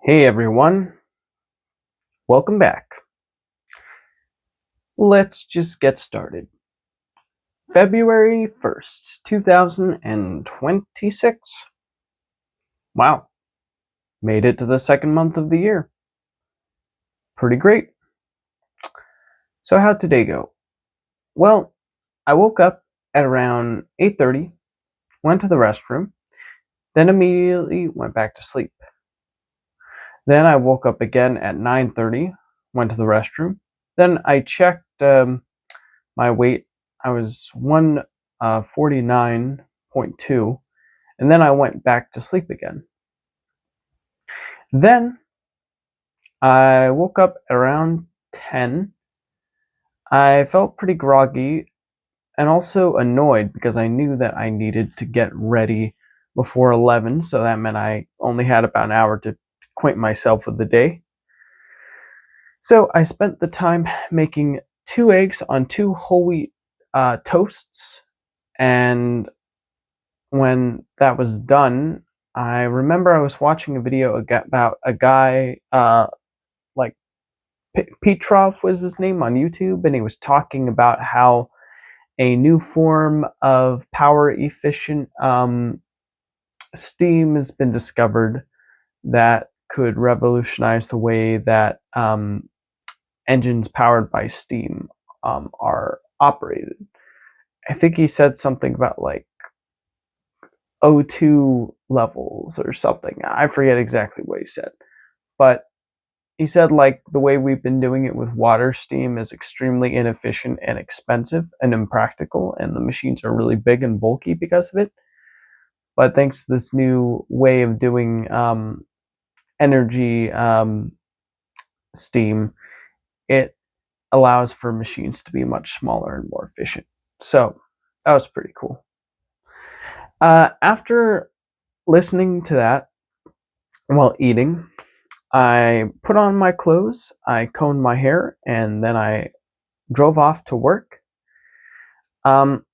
Hey everyone, welcome back. Let's just get started. February 1st, 2026. Wow, made it to the second month of the year. Pretty great. So, how'd today go? Well, I woke up at around 8:30, went to the restroom, then immediately went back to sleep. Then I woke up again at 9:30, went to the restroom. Then I checked my weight. I was 149.2, and then I went back to sleep again. Then I woke up around 10. I felt pretty groggy and also annoyed because I knew that I needed to get ready before 11, so that meant I only had about an hour to acquaint myself with the day. So I spent the time making 2 eggs on 2 whole wheat toasts, and when that was done, I remember I was watching a video about a guy, like Petrov was his name on YouTube, and he was talking about how a new form of power efficient steam has been discovered that could revolutionize the way that engines powered by steam are operated. I think he said something about like O2 levels or something. I forget exactly what he said. But he said like the way we've been doing it with water steam is extremely inefficient and expensive and impractical, and the machines are really big and bulky because of it. But thanks to this new way of doing energy steam, it allows for machines to be much smaller and more efficient. So that was pretty cool. After listening to that while eating, I put on my clothes, I combed my hair, and then I drove off to work. Um,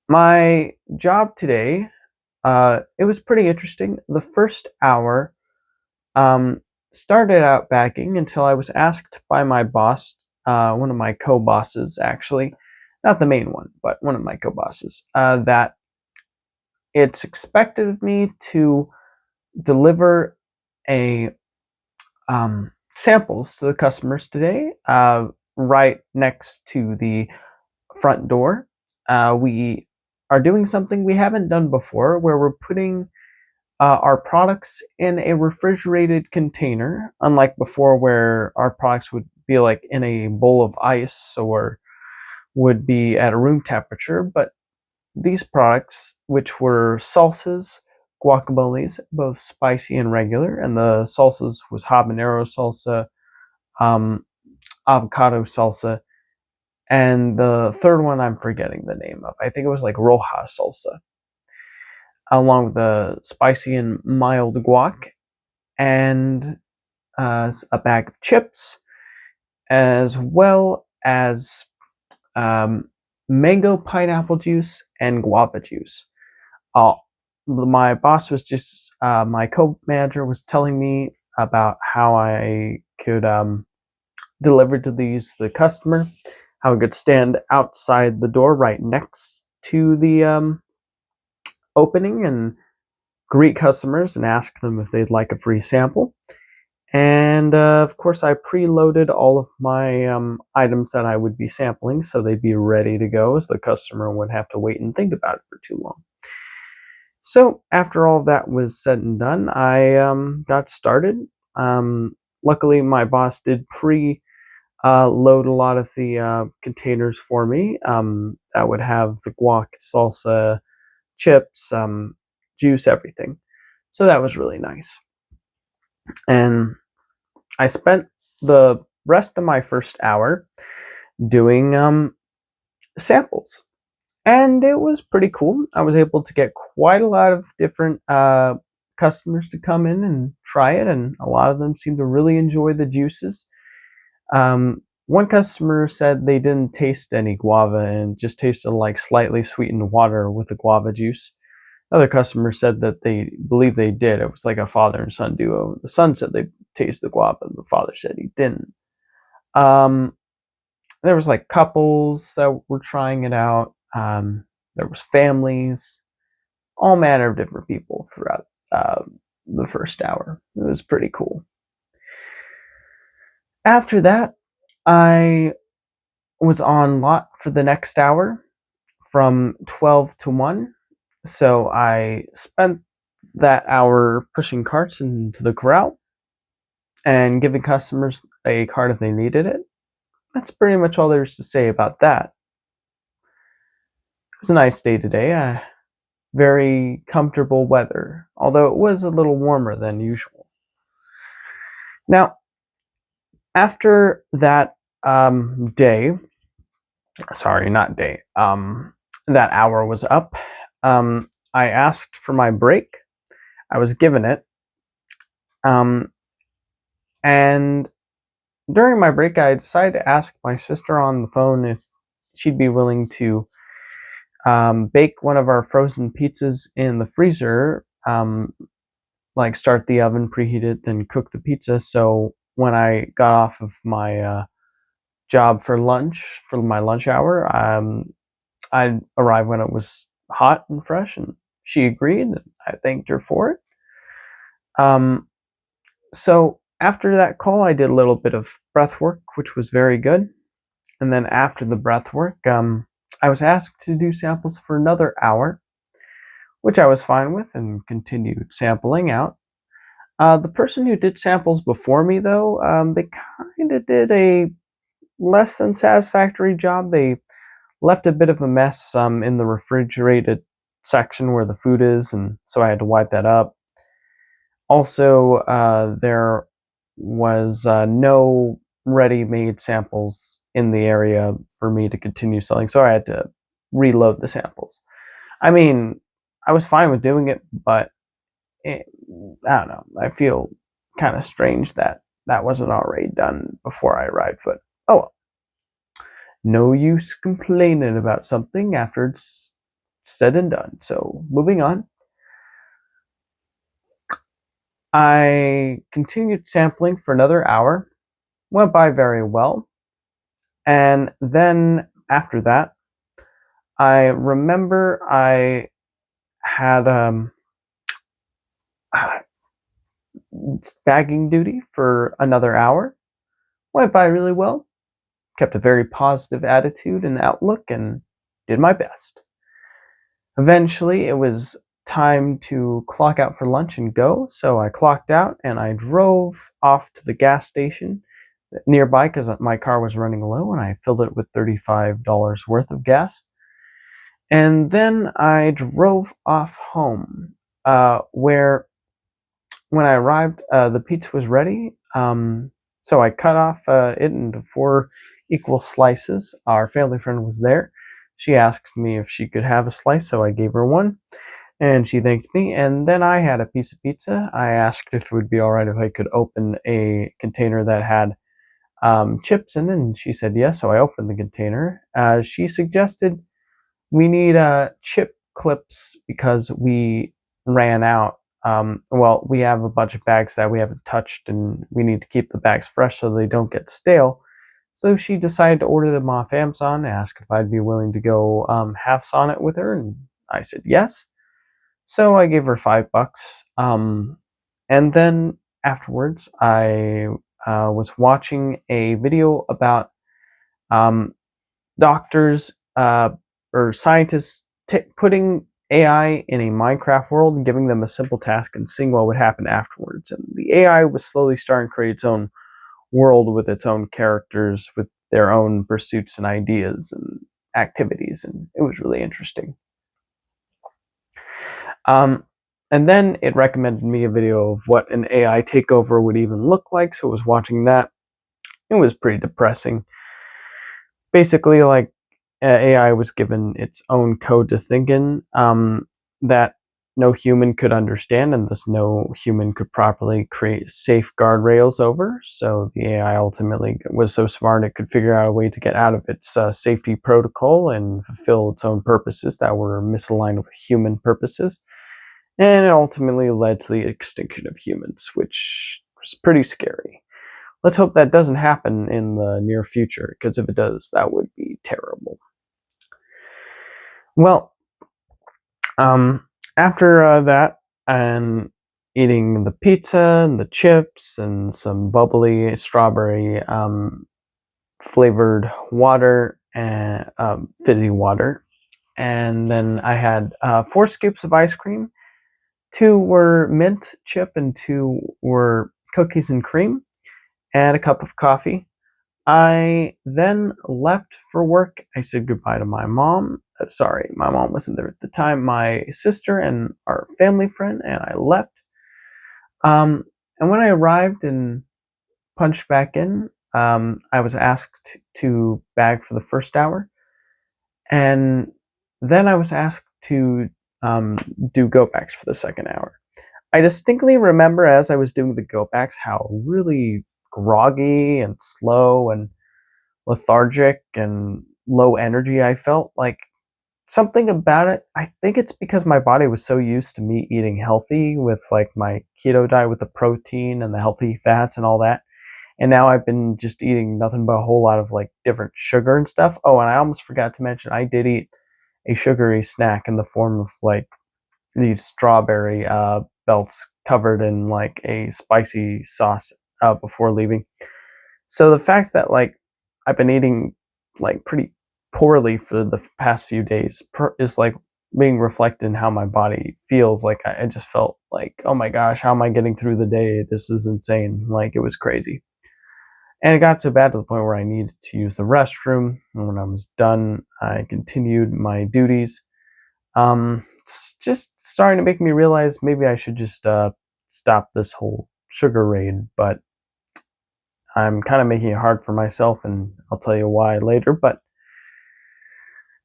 my job today, it was pretty interesting. The first hour um, started out bagging until I was asked by my boss, one of my co-bosses actually, not the main one, but one of my co-bosses, that it's expected of me to deliver a samples to the customers today, right next to the front door. We are doing something we haven't done before, where we're putting our products in a refrigerated container, unlike before, where our products would be like in a bowl of ice or would be at a room temperature. But these products, which were salsas, guacamoles, both spicy and regular, and the salsas was habanero salsa, um, avocado salsa, and the third one I'm forgetting the name of. I think it was like roja salsa, along with the spicy and mild guac, and a bag of chips, as well as mango pineapple juice and guava juice. Uh, my boss was just, my co-manager was telling me about how I could deliver to the customer, how I could stand outside the door right next to the opening and greet customers and ask them if they'd like a free sample. And of course, I preloaded all of my items that I would be sampling so they'd be ready to go, as the customer would have to wait and think about it for too long. So after all that was said and done, I got started. Luckily, my boss did load a lot of the containers for me. That would have the guac, salsa, chips, juice, everything. So that was really nice. And I spent the rest of my first hour doing samples, and it was pretty cool. I was able to get quite a lot of different customers to come in and try it, and a lot of them seemed to really enjoy the juices. One customer said they didn't taste any guava and just tasted like slightly sweetened water with the guava juice. Other customers said that they believe they did. It was like a father and son duo. The son said they tasted the guava, and the father said he didn't. Um, there was like couples that were trying it out. There was families, all manner of different people throughout the first hour. It was pretty cool. After that, I was on lot for the next hour from 12 to 1. So I spent that hour pushing carts into the corral and giving customers a cart if they needed it. That's pretty much all there's to say about that. It was a nice day today. Very comfortable weather, although it was a little warmer than usual. Now, after that day, sorry, not day, that hour was up, I asked for my break. I was given it. And during my break, I decided to ask my sister on the phone if she'd be willing to bake one of our frozen pizzas in the freezer, like start the oven, preheat it, then cook the pizza. So when I got off of my job for lunch, for my lunch hour, I'd arrive when it was hot and fresh, and she agreed, and I thanked her for it. So after that call, I did a little bit of breath work, which was very good. And then after the breath work, I was asked to do samples for another hour, which I was fine with and continued sampling out. The person who did samples before me, though, they kind of did a less than satisfactory job. They left a bit of a mess in the refrigerated section where the food is, and so I had to wipe that up. Also, there was no ready-made samples in the area for me to continue selling, so I had to reload the samples. I mean, I was fine with doing it, but I don't know. I feel kind of strange that that wasn't already done before I arrived, but oh well. No use complaining about something after it's said and done. So, moving on. I continued sampling for another hour, went by very well, and then after that, I remember I had bagging duty for another hour, went by really well, kept a very positive attitude and outlook, and did my best. Eventually, it was time to clock out for lunch and go, so I clocked out and I drove off to the gas station nearby because my car was running low and I filled it with $35 worth of gas. And then I drove off home, where when I arrived, the pizza was ready. So I cut off it into 4 equal slices. Our family friend was there. She asked me if she could have a slice, so I gave her one, and she thanked me. And then I had a piece of pizza. I asked if it would be all right if I could open a container that had chips in it, and she said yes. So I opened the container. She suggested we need chip clips because we ran out. Well, we have a bunch of bags that we haven't touched, and we need to keep the bags fresh so they don't get stale. So she decided to order them off Amazon, asked if I'd be willing to go halves on it with her, and I said yes. So I gave her $5. And then afterwards, I was watching a video about doctors or scientists putting AI in a Minecraft world and giving them a simple task and seeing what would happen afterwards. And the AI was slowly starting to create its own world with its own characters, with their own pursuits and ideas and activities, and it was really interesting. And then it recommended me a video of what an AI takeover would even look like, so I was watching that. It was pretty depressing. Basically, like, AI was given its own code to think in that no human could understand, and thus no human could properly create safe guardrails over. So the AI ultimately was so smart it could figure out a way to get out of its safety protocol and fulfill its own purposes that were misaligned with human purposes. and it ultimately led to the extinction of humans, which was pretty scary. Let's hope that doesn't happen in the near future, because if it does, that would be terrible. Well, after that, and eating the pizza and the chips and some bubbly strawberry flavored water and fizzy water, and then I had 4 scoops of ice cream. 2 were mint chip and 2 were cookies and cream, and a cup of coffee. I then left for work. I said goodbye to my mom. Sorry, my mom wasn't there at the time. My sister and our family friend, and I left. And when I arrived and punched back in, I was asked to bag for the first hour, and then I was asked to do go backs for the second hour. I distinctly remember as I was doing the go backs how really groggy and slow and lethargic and low energy I felt. Like something about it, I think it's because my body was so used to me eating healthy with like my keto diet with the protein and the healthy fats and all that. And now I've been just eating nothing but a whole lot of like different sugar and stuff. Oh, and I almost forgot to mention I did eat a sugary snack in the form of like these strawberry belts covered in like a spicy sauce before leaving. So the fact that like I've been eating like pretty poorly for the past few days is like being reflected in how my body feels. Like I just felt like, oh my gosh, how am I getting through the day? This is insane. Like it was crazy. And it got so bad to the point where I needed to use the restroom. And when I was done, I continued my duties. It's just starting to make me realize maybe I should just stop this whole sugar raid, but I'm kind of making it hard for myself, and I'll tell you why later. But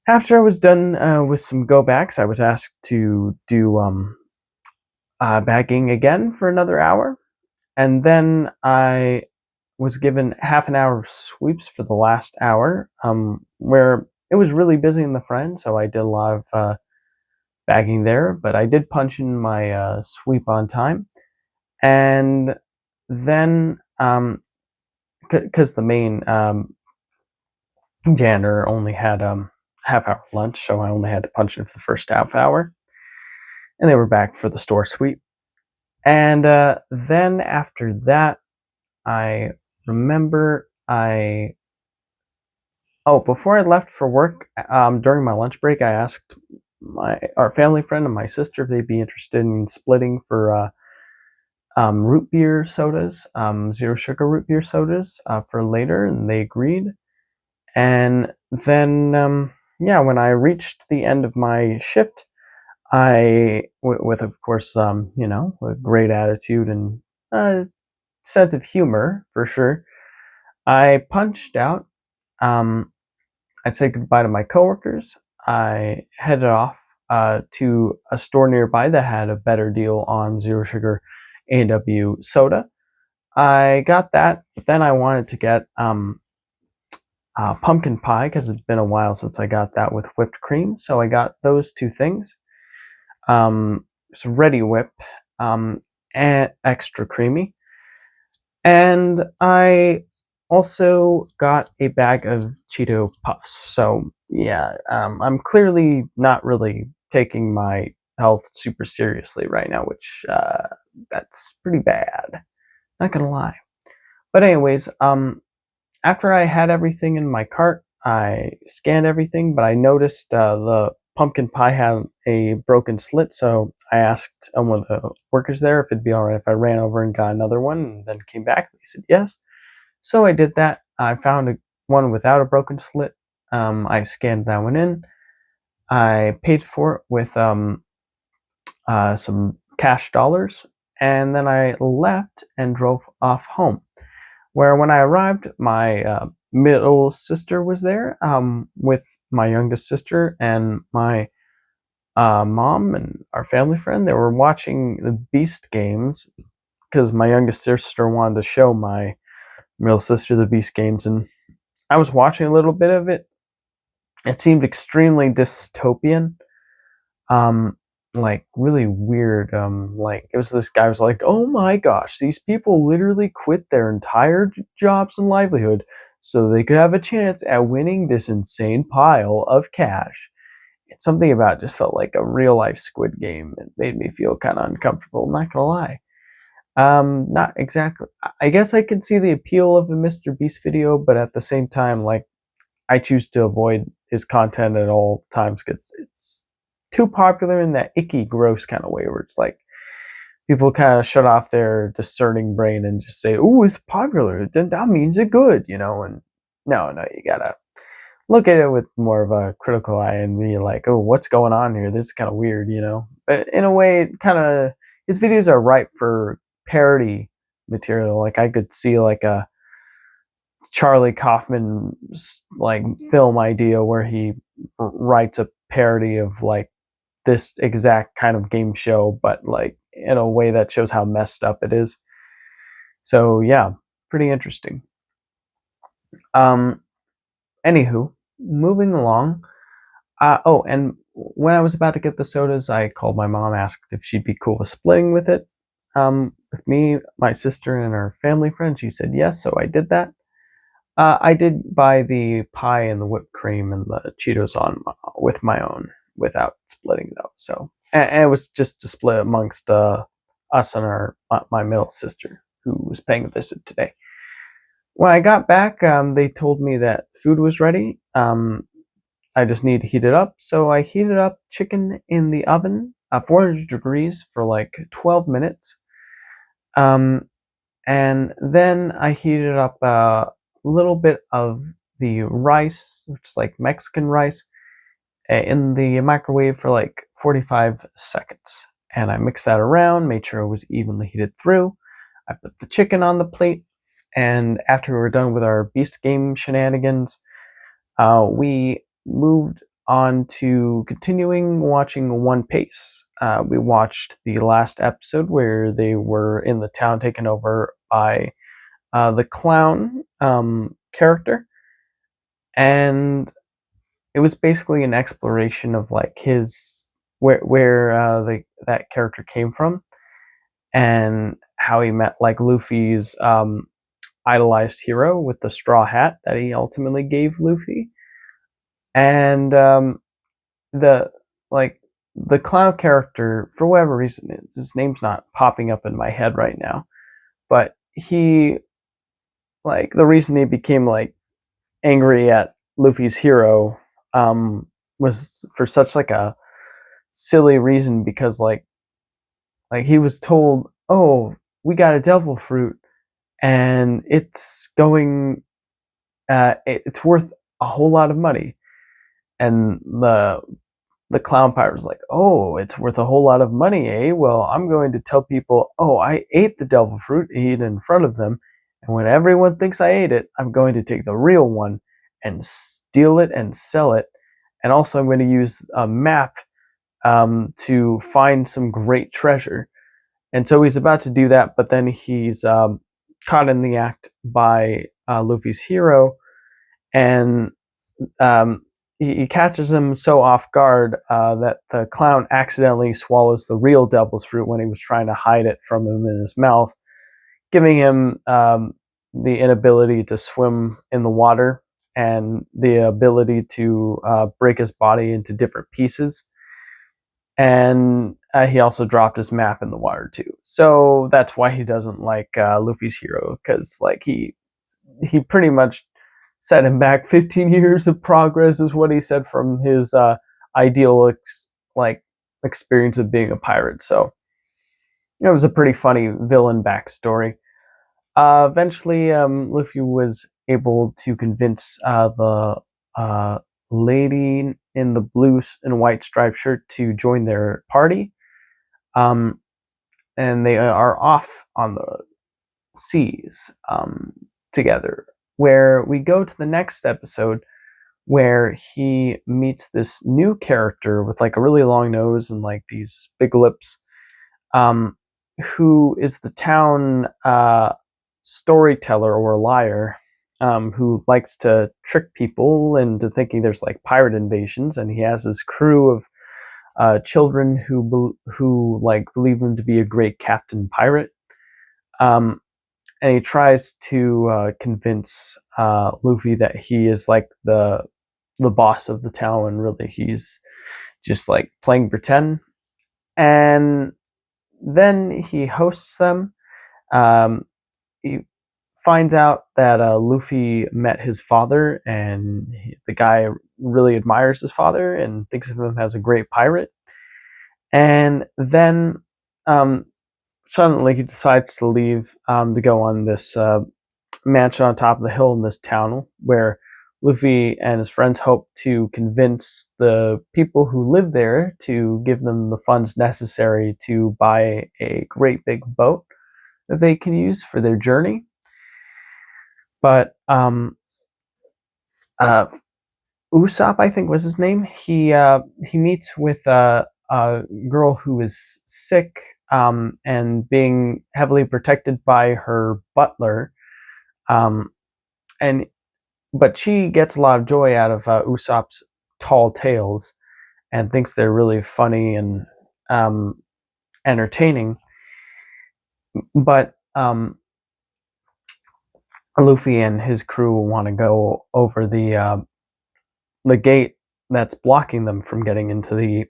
after I was done with some go backs, I was asked to do bagging again for another hour, and then I was given half an hour of sweeps for the last hour, where it was really busy in the front, so I did a lot of bagging there, but I did punch in my sweep on time, and then because the main janitor only had half-hour lunch, so I only had to punch in for the first half hour, and they were back for the store sweep. And then after that, I remember before I left for work, during my lunch break, I asked our family friend and my sister if they'd be interested in splitting for root beer sodas, zero sugar root beer sodas for later, and they agreed. And then, yeah, when I reached the end of my shift, with of course, a great attitude and a sense of humor for sure, I punched out. Um, I said goodbye to my coworkers. I headed off to a store nearby that had a better deal on zero sugar A&W soda. I got that, but then I wanted to get pumpkin pie because it's been a while since I got that with whipped cream. So I got those 2 things. It's Ready Whip and extra creamy. And I also got a bag of Cheeto Puffs. So yeah, I'm clearly not really taking my health super seriously right now, which that's pretty bad. Not gonna lie. But anyways, after I had everything in my cart, I scanned everything, but I noticed the pumpkin pie had a broken slit, so I asked one of the workers there if it'd be alright if I ran over and got another one, and then came back. They said yes. So I did that. I found one without a broken slit. I scanned that one in. I paid for it with some cash dollars, and then I left and drove off home. Where when I arrived, my middle sister was there with my youngest sister and my mom and our family friend. They were watching the Beast games because my youngest sister wanted to show my middle sister the Beast games, and I was watching a little bit of it. It seemed extremely dystopian. Um, like really weird. Like it was this guy was like, "Oh my gosh, these people literally quit their entire jobs and livelihood so they could have a chance at winning this insane pile of cash." It's something about it just felt like a real life Squid Game. It made me feel kind of uncomfortable. Not gonna lie. Not exactly. I guess I could see the appeal of a Mr. Beast video, but at the same time, like I choose to avoid his content at all times because it's too popular in that icky, gross kind of way where it's like people kind of shut off their discerning brain and just say, "Ooh, it's popular. Then that means it's good," you know. And no, you gotta look at it with more of a critical eye and be like, "Oh, what's going on here? This is kind of weird," you know. But in a way, it kind of his videos are ripe for parody material. Like I could see like a Charlie Kaufman's like film idea where he writes a parody of like this exact kind of game show, but like in a way that shows how messed up it is. So yeah, pretty interesting. Um, Anywho, moving along. Oh, and when I was about to get the sodas, I called my mom, asked if she'd be cool with splitting with it, with me, my sister, and her family friend. She said yes, so I did that. I did buy the pie and the whipped cream and the Cheetos on with my own without splitting though. So and it was just to split amongst us and my middle sister who was paying a visit today. When I got back, they told me that food was ready. I just need to heat it up. So I heated up chicken in the oven, 400 degrees for like 12 minutes. Um, and then I heated up a little bit of the rice, which is like Mexican rice, in the microwave for like 45 seconds. And I mixed that around, made sure it was evenly heated through. I put the chicken on the plate, and after we were done with our Beast Game shenanigans, we moved on to continuing watching One Piece. We watched the last episode where they were in the town taken over by the clown character, and it was basically an exploration of like his where that character came from and how he met like Luffy's idolized hero with the straw hat that he ultimately gave Luffy, and the like the clown character for whatever reason his name's not popping up in my head right now, but he like the reason he became like angry at Luffy's hero was for such like a silly reason because like he was told, "Oh, we got a devil fruit and it's going it's worth a whole lot of money." And the clown pirate was like, "Oh, it's worth a whole lot of money, eh? Well, I'm going to tell people, oh, I ate the devil fruit, eat it in front of them, and when everyone thinks I ate it, I'm going to take the real one and steal it and sell it. And also, I'm going to use a map to find some great treasure." And so he's about to do that, but then he's caught in the act by Luffy's hero, and um, he catches him so off guard that the clown accidentally swallows the real devil's fruit when he was trying to hide it from him in his mouth, giving him the inability to swim in the water and the ability to break his body into different pieces. And he also dropped his map in the water too. So that's why he doesn't like Luffy's hero, because like he pretty much set him back 15 years of progress, is what he said, from his ideal like experience of being a pirate. So it was a pretty funny villain backstory. Eventually, Luffy was able to convince the lady in the blue and white striped shirt to join their party. Um, and they are off on the seas together, where we go to the next episode where he meets this new character with like a really long nose and like these big lips, um, who is the town storyteller or liar, who likes to trick people into thinking there's like pirate invasions, and he has his crew of children who like believe him to be a great captain pirate. Um, and he tries to convince Luffy that he is like the boss of the town, and really he's just like playing pretend. And then he hosts them. He finds out that Luffy met his father, and the guy really admires his father and thinks of him as a great pirate. And then suddenly he decides to leave to go on this mansion on top of the hill in this town where Luffy and his friends hope to convince the people who live there to give them the funds necessary to buy a great big boat that they can use for their journey. But Usopp, I think was his name. He meets with a girl who is sick and being heavily protected by her butler. And but she gets a lot of joy out of Usopp's tall tales and thinks they're really funny and entertaining. But Luffy and his crew want to go over the gate that's blocking them from getting into the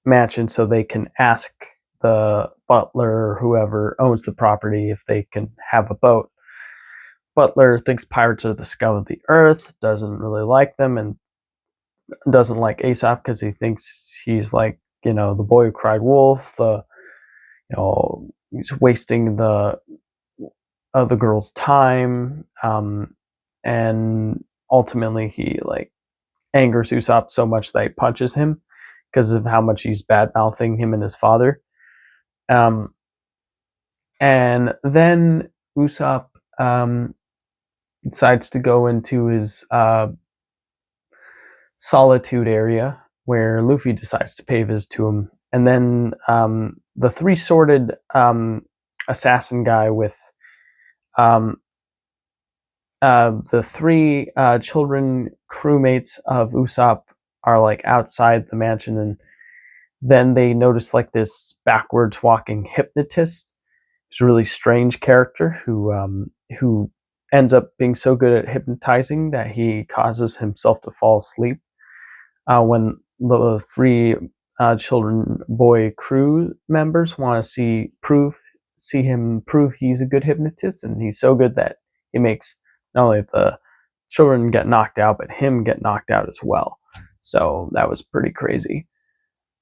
mansion, so they can ask the butler or whoever owns the property if they can have a boat. Butler thinks pirates are the scum of the earth, doesn't really like them, and doesn't like Aesop because he thinks he's like, the boy who cried wolf, he's wasting the girl's time, and ultimately he like angers Usopp so much that he punches him because of how much he's bad mouthing him and his father. And then Usopp decides to go into his solitude area where Luffy decides to pay visit to him. And then the three-sworded assassin guy with the three children crewmates of Usopp are like outside the mansion, and then they notice like this backwards walking hypnotist. He's a really strange character who ends up being so good at hypnotizing that he causes himself to fall asleep when the three children boy crew members want to see him prove he's a good hypnotist, and he's so good that he makes not only the children get knocked out, but him get knocked out as well. So that was pretty crazy.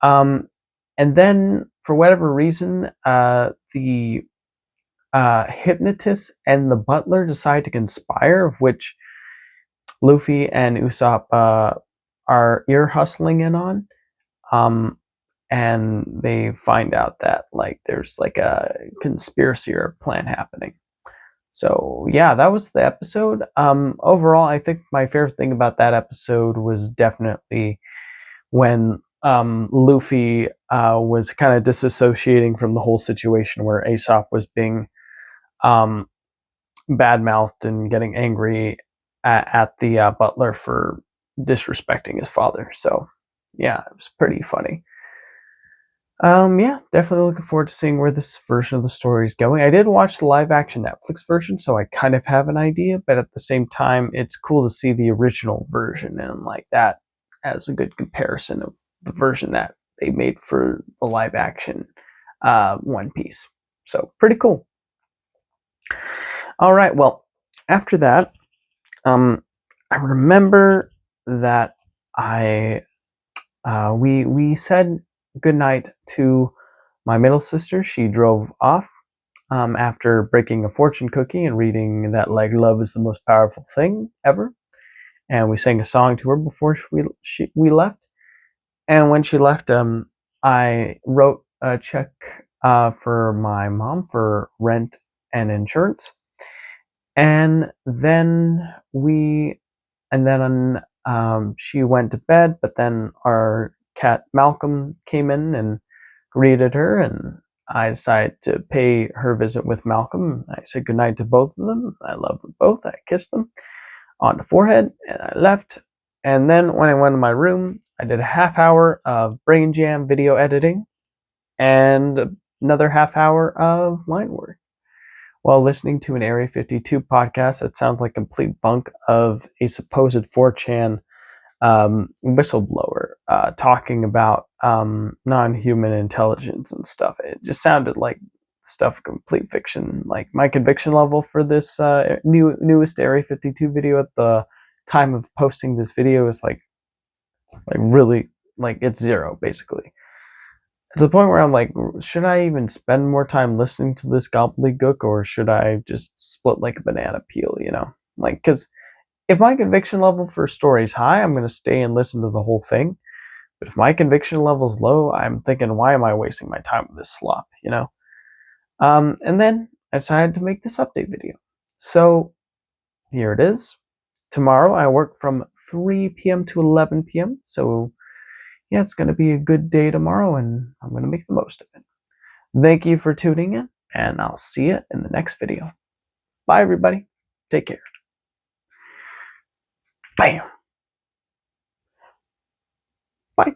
And then, for whatever reason, the hypnotist and the butler decide to conspire, of which Luffy and Usopp are ear hustling in on. And they find out that like there's like a conspiracy or a plan happening. So yeah, that was the episode. Overall, I think my favorite thing about that episode was definitely when Luffy was kind of disassociating from the whole situation where Aesop was being bad-mouthed and getting angry at the butler for disrespecting his father. So yeah, it was pretty funny. Yeah, definitely looking forward to seeing where this version of the story is going. I did watch the live-action Netflix version, so I kind of have an idea, but at the same time, it's cool to see the original version and like that as a good comparison of the version that they made for the live-action One Piece. So pretty cool. All right, well, after that, I remember that we said goodnight to my middle sister. She drove off after breaking a fortune cookie and reading that like love is the most powerful thing ever. And we sang a song to her before we left. And when she left, I wrote a check for my mom for rent and insurance. And then she went to bed, but then our cat Malcolm came in and greeted her, and I decided to pay her visit with Malcolm. I said goodnight to both of them. I love them both. I kissed them on the forehead, and I left. And then when I went to my room, I did a half hour of Brain Jam video editing and another half hour of line work while listening to an Area 52 podcast that sounds like complete bunk of a supposed 4chan whistleblower talking about non-human intelligence and stuff. It just sounded like stuff complete fiction. Like my conviction level for this newest Area 52 video at the time of posting this video is like really like it's zero basically. To the point where I'm like, should I even spend more time listening to this gobbledygook, or should I just split like a banana peel, you know? Like, because if my conviction level for a story is high, I'm going to stay and listen to the whole thing. But if my conviction level is low, I'm thinking, why am I wasting my time with this slop, you know? And then I decided to make this update video. So here it is. Tomorrow I work from 3 p.m. to 11 p.m. So yeah, it's going to be a good day tomorrow, and I'm going to make the most of it. Thank you for tuning in, and I'll see you in the next video. Bye, everybody. Take care. Bam. Bye.